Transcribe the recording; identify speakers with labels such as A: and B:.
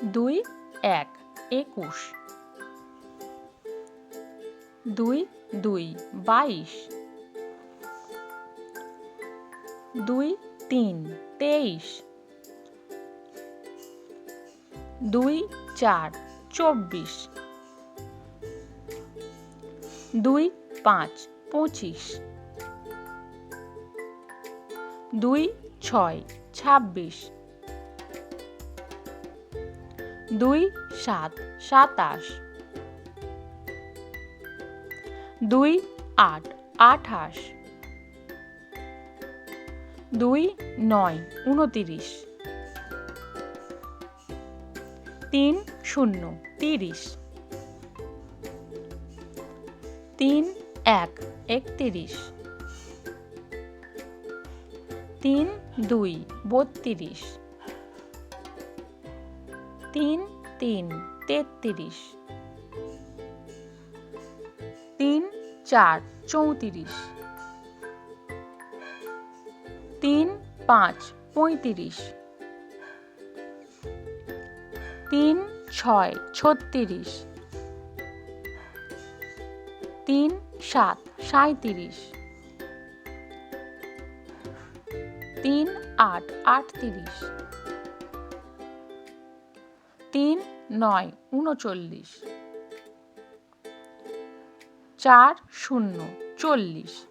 A: 2 1 21, 2 2 22, 2 3 23, 2 4 24, 2 5 25, 2 6 26, 2 7 27, 2 8 28, 2 9 29, 3 0 30, 3 1 31, 3 2 32, 3 3 33, 3 4 34, 3 5 35, 3 6 36, 3 7 37, 3 8 38, 3 9 39, 4 0 40,